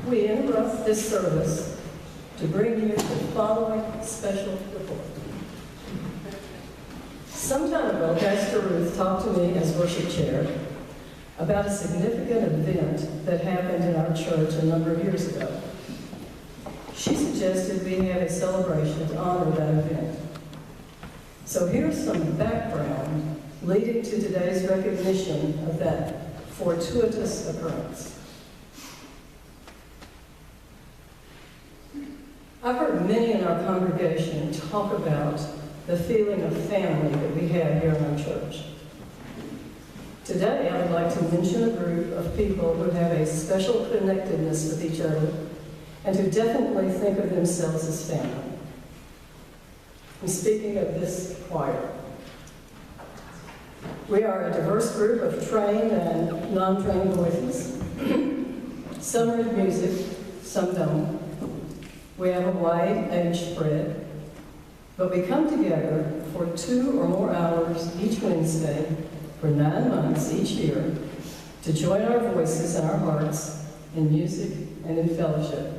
we interrupt this service to bring you the following special report. Some time ago, Pastor Ruth talked to me as worship chair about a significant event that happened in our church a number of years ago. She suggested we have a celebration to honor that event. So here's some background leading to today's recognition of that fortuitous occurrence. I've heard many in our congregation talk about the feeling of family that we have here in our church. Today, I would like to mention a group of people who have a special connectedness with each other and who definitely think of themselves as family. I'm speaking of this choir. We are a diverse group of trained and non-trained voices. Some read music, some don't. We have a wide age spread, but we come together for 2 or more hours each Wednesday for 9 months each year to join our voices and our hearts in music and in fellowship.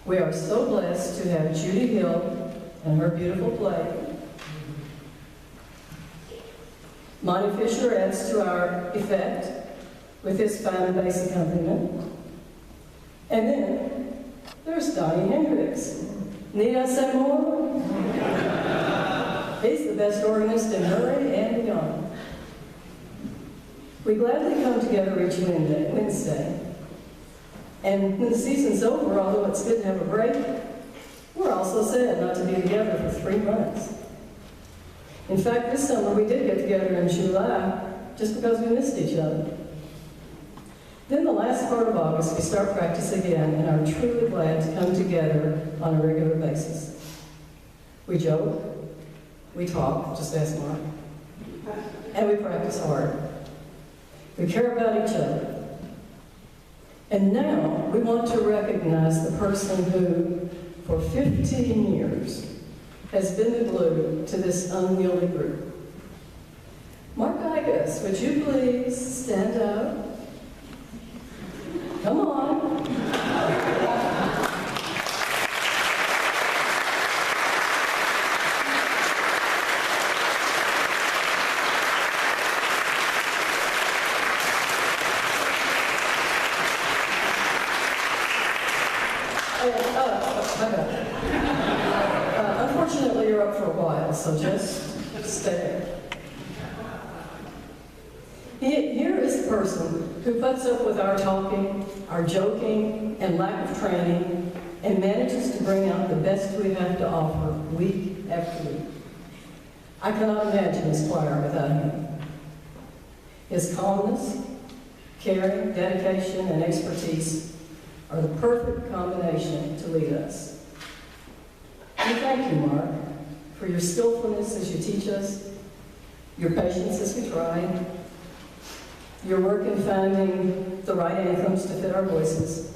We are so blessed to have Judy Hill and her beautiful play. Monty Fisher adds to our effect with his fine bass accompaniment. And then there's Donnie Hendricks. Need I say more? He's the best organist in Murray and beyond. We gladly come together each Wednesday. And when the season's over, although it's good to have a break, we're also sad not to be together for 3 months. In fact, this summer we did get together in July just because we missed each other. Then the last part of August, we start practice again and are truly glad to come together on a regular basis. We joke, we talk, just ask Mark, and we practice hard. We care about each other. And now we want to recognize the person who, for 15 years, has been the glue to this unwieldy group. Mark Igus, would you please stand up? Come on. Unfortunately, you're up for a while, so just stay. Here is the person who puts up with our talking, our joking, and lack of training, and manages to bring out the best we have to offer week after week. I cannot imagine his choir without him. His calmness, caring, dedication, and expertise are the perfect combination to lead us. We thank you, Mark, for your skillfulness as you teach us, your patience as we try, your work in finding the right anthems to fit our voices,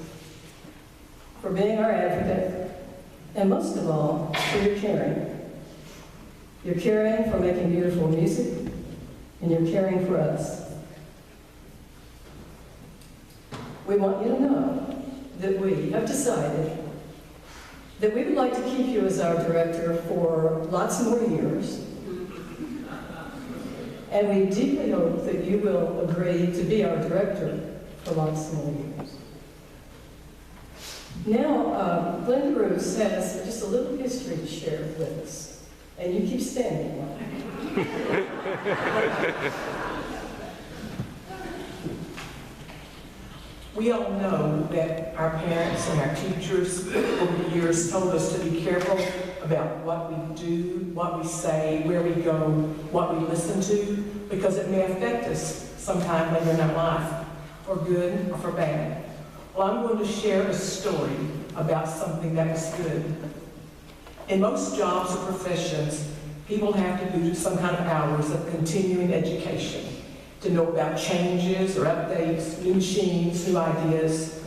for being our advocate, and most of all, for your caring. You're caring for making beautiful music, and you're caring for us. We want you to know that we have decided that we would like to keep you as our director for lots more years. And we deeply hope that you will agree to be our director for lots more years. Now, Glenn Bruce has just a little history to share with us. And you keep standing. We all know that our parents and our teachers over the years told us to be careful about what we do, what we say, where we go, what we listen to, because it may affect us sometime later in our life, for good or for bad. Well, I'm going to share a story about something that was good. In most jobs or professions, people have to do some kind of hours of continuing education to know about changes or updates, new machines, new ideas.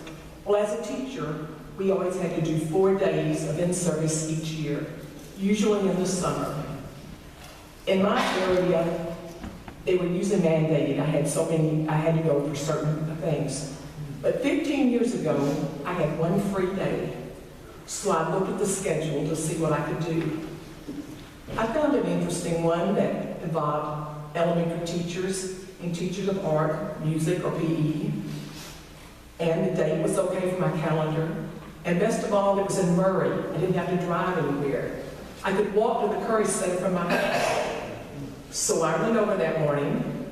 Well, as a teacher, we always had to do 4 days of in-service each year, usually in the summer. In my area, they were usually mandated. I had to go for certain things. But 15 years ago, I had one free day. So I looked at the schedule to see what I could do. I found an interesting one that involved elementary teachers and teachers of art, music, or PE. And the date was okay for my calendar. And best of all, it was in Murray. I didn't have to drive anywhere. I could walk to the Curry Center from my house. So I went over that morning,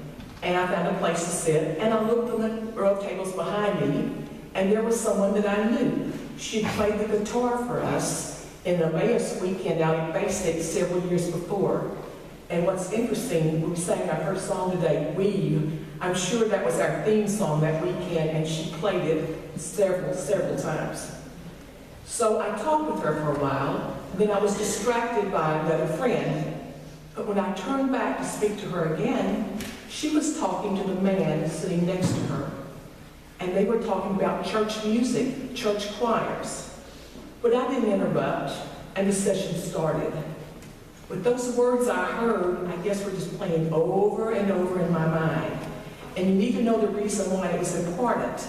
and I found a place to sit, and I looked on the row of tables behind me, and there was someone that I knew. She played the guitar for us in the Emmaus weekend out at Basic several years before. And what's interesting, we sang our first song today, Weave. I'm sure that was our theme song that weekend, and she played it several times. So I talked with her for a while, and then I was distracted by another friend. But when I turned back to speak to her again, she was talking to the man sitting next to her. And they were talking about church music, church choirs. But I didn't interrupt, and the session started. With those words I heard, I guess were just playing over and over in my mind. And you need to know the reason why it was important.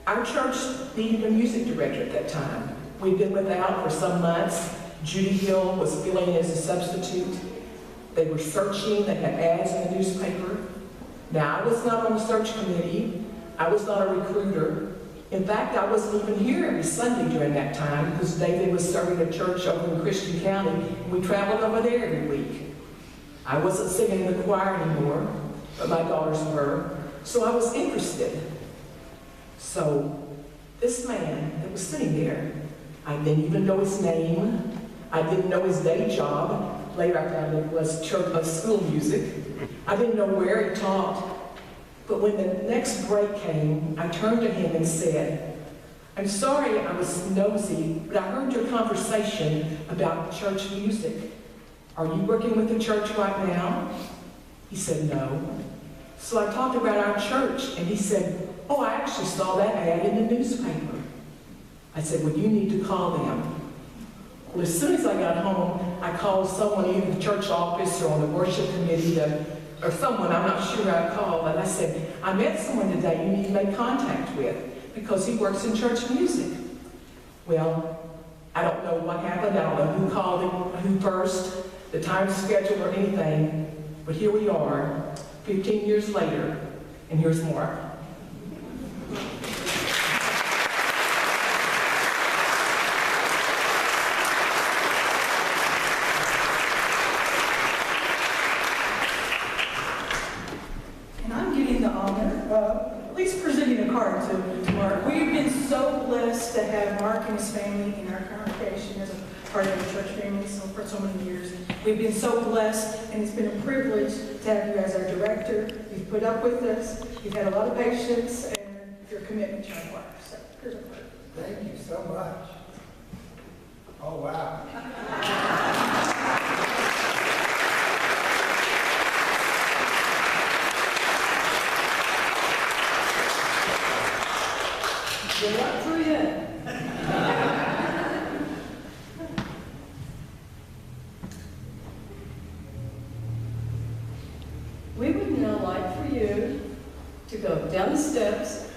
Our church needed a music director at that time. We'd been without for some months. Judy Hill was filling in as a substitute. They were searching, they had ads in the newspaper. Now, I was not on the search committee. I was not a recruiter. In fact, I wasn't even here every Sunday during that time because David was serving a church over in Christian County, and we traveled over there every week. I wasn't singing in the choir anymore, but my daughters were, so I was interested. So, this man that was sitting there, I didn't even know his name. I didn't know his day job. Later I found it was school music. I didn't know where he taught. But when the next break came, I turned to him and said, I'm sorry I was nosy, but I heard your conversation about church music. Are you working with the church right now? He said, no. So I talked about our church, and he said, oh, I actually saw that ad in the newspaper. I said, well, you need to call them. Well, as soon as I got home, I called someone either the church office or on the worship committee or someone, I'm not sure I called, and I said, I met someone today you need to make contact with because he works in church music. Well, I don't know what happened. I don't know who called him, who first, the time schedule or anything, but here we are, 15 years later, and here's more. At least presenting a card to Mark. We've been so blessed to have Mark and his family in our congregation as a part of the church family for so many years. We've been so blessed, and it's been a privilege to have you as our director. You've put up with us. You've had a lot of patience and your commitment to our choir. So here's a card. Thank you so much. Oh, wow. You're not through yet. We would now like for you to go down the steps,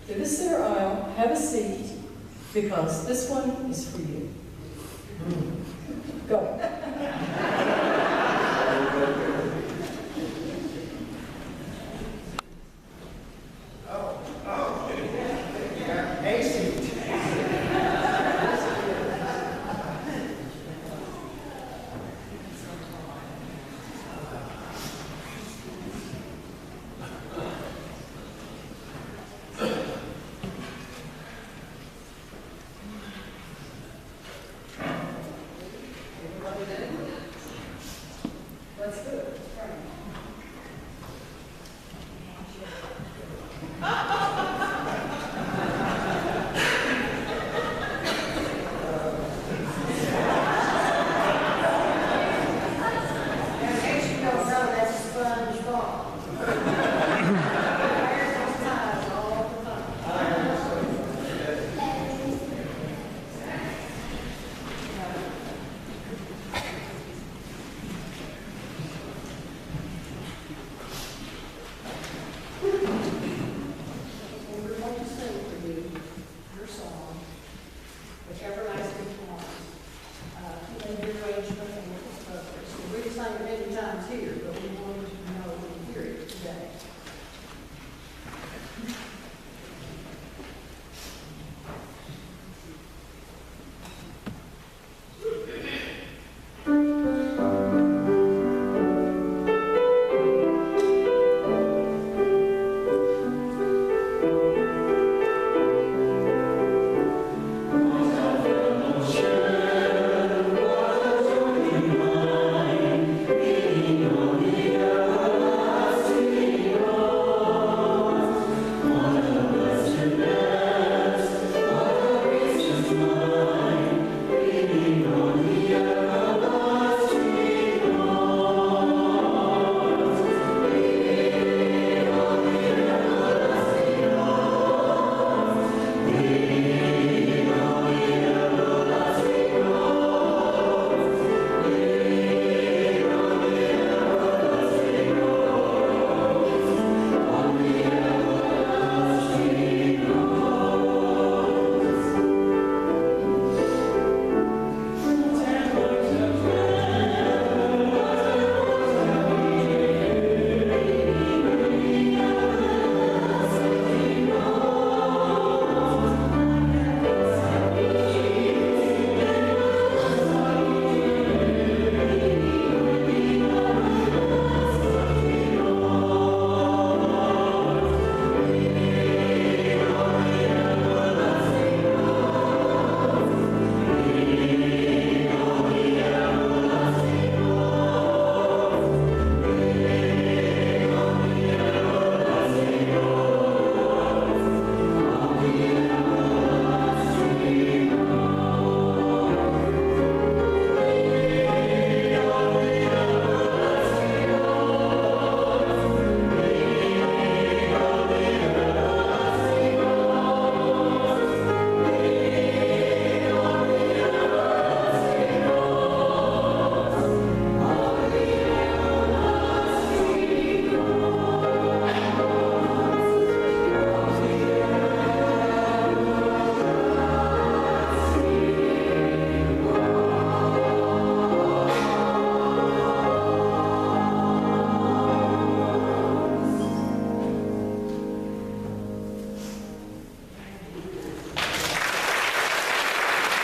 to the center aisle, have a seat, because this one is for you. Go. Let's do it.